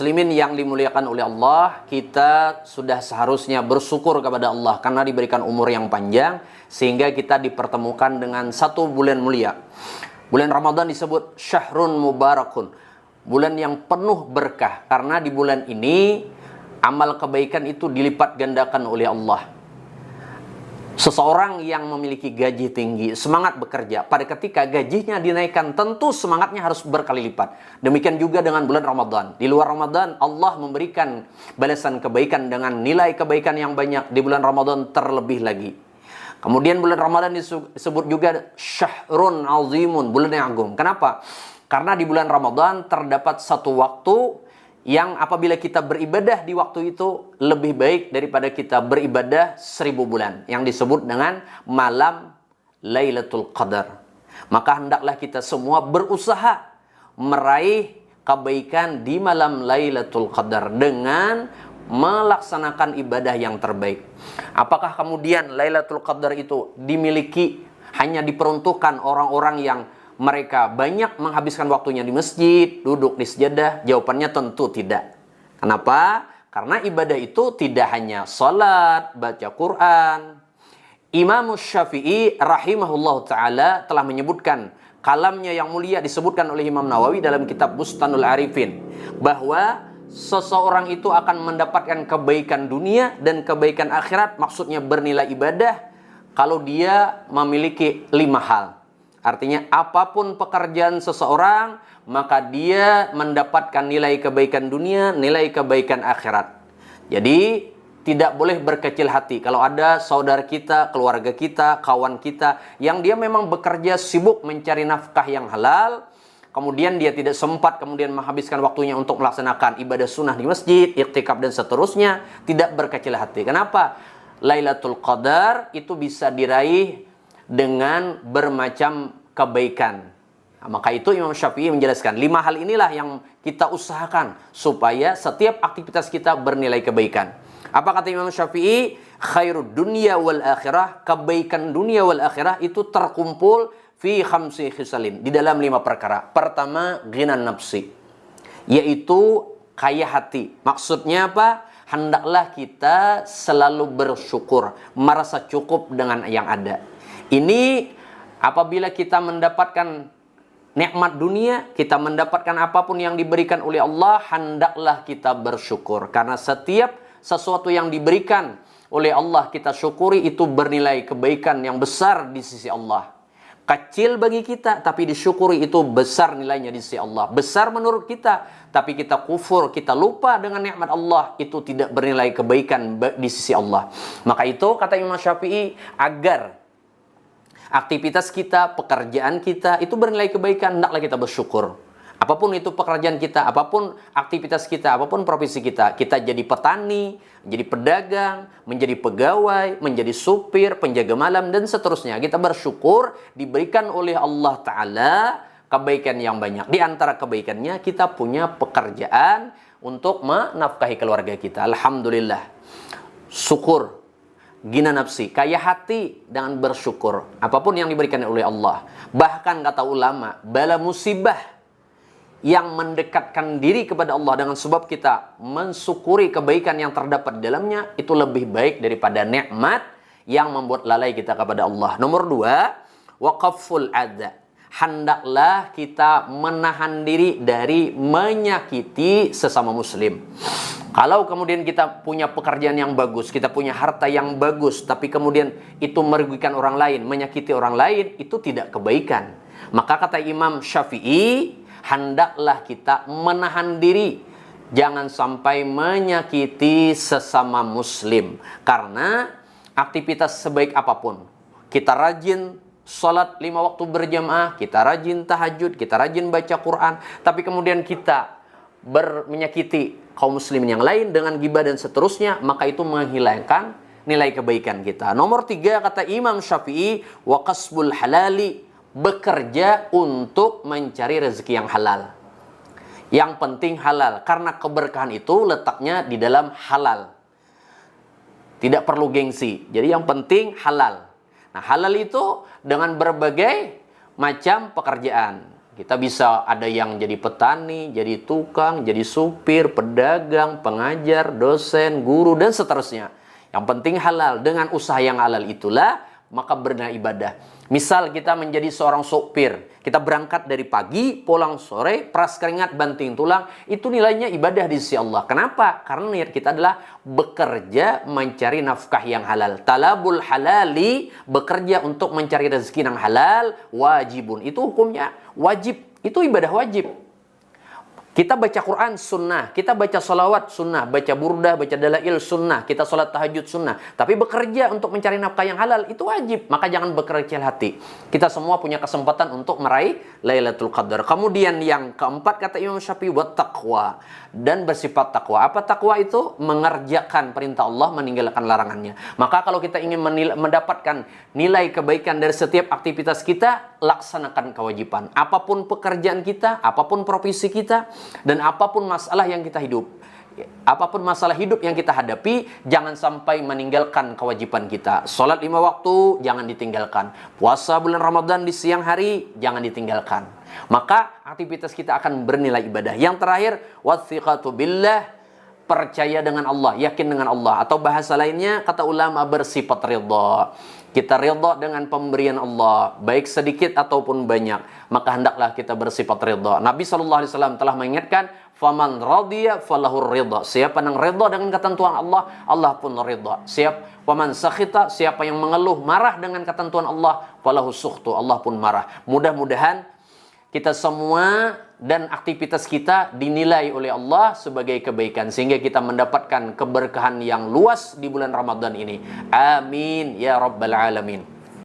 muslimin yang dimuliakan oleh Allah, kita sudah seharusnya bersyukur kepada Allah karena diberikan umur yang panjang sehingga kita dipertemukan dengan satu bulan mulia. Bulan Ramadan disebut syahrun mubarakun, bulan yang penuh berkah karena di bulan ini amal kebaikan itu dilipat gandakan oleh Allah. Seseorang yang memiliki gaji tinggi, semangat bekerja, pada ketika gajinya dinaikkan, tentu semangatnya harus berkali lipat. Demikian juga dengan bulan Ramadan. Di luar Ramadan, Allah memberikan balasan kebaikan dengan nilai kebaikan yang banyak. Di bulan Ramadan terlebih lagi. Kemudian bulan Ramadan disebut juga syahrun azimun, bulan yang agung. Kenapa? Karena di bulan Ramadan terdapat satu waktu yang apabila kita beribadah di waktu itu lebih baik daripada kita beribadah 1000 bulan, yang disebut dengan malam Lailatul Qadar. Maka hendaklah kita semua berusaha meraih kebaikan di malam Lailatul Qadar dengan melaksanakan ibadah yang terbaik. Apakah kemudian Lailatul Qadar itu dimiliki hanya diperuntukkan orang-orang yang mereka banyak menghabiskan waktunya di masjid, duduk di sejadah? Jawabannya tentu tidak. Kenapa? Karena ibadah itu tidak hanya salat, baca Quran. Imam Syafi'i rahimahullah ta'ala telah menyebutkan, kalamnya yang mulia disebutkan oleh Imam Nawawi dalam kitab Bustanul Arifin, bahwa seseorang itu akan mendapatkan kebaikan dunia dan kebaikan akhirat, maksudnya bernilai ibadah, kalau dia memiliki 5 hal. Artinya apapun pekerjaan seseorang, maka dia mendapatkan nilai kebaikan dunia, nilai kebaikan akhirat. Jadi tidak boleh berkecil hati kalau ada saudara kita, keluarga kita, kawan kita yang dia memang bekerja sibuk mencari nafkah yang halal, kemudian dia tidak sempat kemudian menghabiskan waktunya untuk melaksanakan ibadah sunnah di masjid, iktikaf dan seterusnya. Tidak berkecil hati. Kenapa? Lailatul Qadar itu bisa diraih dengan bermacam kebaikan. Nah, maka itu Imam Syafi'i menjelaskan 5 hal inilah yang kita usahakan supaya setiap aktivitas kita bernilai kebaikan. Apa kata Imam Syafi'i? Khairud dunya wal akhirah, kebaikan dunia wal akhirah itu terkumpul fi khamsi khisalin, di dalam 5 perkara. Pertama, ghinan nafsi, yaitu kaya hati. Maksudnya apa? Hendaklah kita selalu bersyukur, merasa cukup dengan yang ada. Ini apabila kita mendapatkan nikmat dunia, kita mendapatkan apapun yang diberikan oleh Allah, hendaklah kita bersyukur. Karena setiap sesuatu yang diberikan oleh Allah kita syukuri, itu bernilai kebaikan yang besar di sisi Allah. Kecil bagi kita, tapi disyukuri itu besar nilainya di sisi Allah. Besar menurut kita, tapi kita kufur, kita lupa dengan nikmat Allah, itu tidak bernilai kebaikan di sisi Allah. Maka itu kata Imam Syafi'i, agar aktivitas kita, pekerjaan kita itu bernilai kebaikan, hendaklah kita bersyukur. Apapun itu pekerjaan kita, apapun aktivitas kita, apapun profesi kita, kita jadi petani, jadi pedagang, menjadi pegawai, menjadi supir, penjaga malam, dan seterusnya. Kita bersyukur diberikan oleh Allah Ta'ala kebaikan yang banyak. Di antara kebaikannya, kita punya pekerjaan untuk menafkahi keluarga kita. Alhamdulillah. Syukur. Gina nafsi, kaya hati dengan bersyukur apapun yang diberikan oleh Allah. Bahkan kata ulama, bala musibah yang mendekatkan diri kepada Allah dengan sebab kita mensyukuri kebaikan yang terdapat di dalamnya, itu lebih baik daripada nikmat yang membuat lalai kita kepada Allah. Nomor 2, waqaful adza. Hendaklah kita menahan diri dari menyakiti sesama muslim. Kalau kemudian kita punya pekerjaan yang bagus, kita punya harta yang bagus, tapi kemudian itu merugikan orang lain, menyakiti orang lain, itu tidak kebaikan. Maka kata Imam Syafi'i, hendaklah kita menahan diri, jangan sampai menyakiti sesama muslim. Karena aktivitas sebaik apapun, kita rajin salat 5 waktu berjamaah, kita rajin tahajud, kita rajin baca Quran, tapi kemudian kita menyakiti kaum muslimin yang lain dengan ghibah dan seterusnya, maka itu menghilangkan nilai kebaikan kita. Nomor 3 kata Imam Syafi'i, wa kasbul halali, bekerja untuk mencari rezeki yang halal. Yang penting halal, karena keberkahan itu letaknya di dalam halal. Tidak perlu gengsi. Jadi yang penting halal. Nah, halal itu dengan berbagai macam pekerjaan. Kita bisa ada yang jadi petani, jadi tukang, jadi supir, pedagang, pengajar, dosen, guru, dan seterusnya. Yang penting halal. Dengan usaha yang halal itulah maka bernilai ibadah. Misal kita menjadi seorang sopir, kita berangkat dari pagi, pulang sore, peras keringat, banting tulang, itu nilainya ibadah di sisi Allah. Kenapa? Karena niat kita adalah bekerja mencari nafkah yang halal. Talabul halali, bekerja untuk mencari rezeki yang halal, wajibun. Itu hukumnya wajib, itu ibadah wajib. Kita baca Quran sunnah, kita baca salawat sunnah, baca burdah, baca dalail sunnah, kita sholat tahajud sunnah. Tapi bekerja untuk mencari nafkah yang halal itu wajib. Maka jangan berkecil hati. Kita semua punya kesempatan untuk meraih Lailatul Qadar. Kemudian yang keempat kata Imam Syafi'i, wat taqwa, dan bersifat takwa. Apa takwa itu? Mengerjakan perintah Allah, meninggalkan larangannya. Maka kalau kita ingin mendapatkan nilai kebaikan dari setiap aktivitas kita, laksanakan kewajiban. Apapun pekerjaan kita, apapun profesi kita, dan apapun masalah yang kita hidup, apapun masalah hidup yang kita hadapi, jangan sampai meninggalkan kewajiban kita. Sholat 5 waktu, jangan ditinggalkan. Puasa bulan Ramadan di siang hari, jangan ditinggalkan. Maka aktivitas kita akan bernilai ibadah. Yang terakhir, wathiqatu billah, percaya dengan Allah, yakin dengan Allah. Atau bahasa lainnya, kata ulama, bersifat ridha. Kita ridha dengan pemberian Allah, baik sedikit ataupun banyak, maka hendaklah kita bersifat ridha. Nabi SAW telah mengingatkan, faman radiya falahur ridha. Siapa yang ridha dengan ketentuan Allah, Allah pun ridha. Faman sakhita, siapa yang mengeluh, marah dengan ketentuan Allah, falahu sukhtu, Allah pun marah. Mudah-mudahan kita semua dan aktivitas kita dinilai oleh Allah sebagai kebaikan, sehingga kita mendapatkan keberkahan yang luas di bulan Ramadan ini. Amin ya rabbal alamin.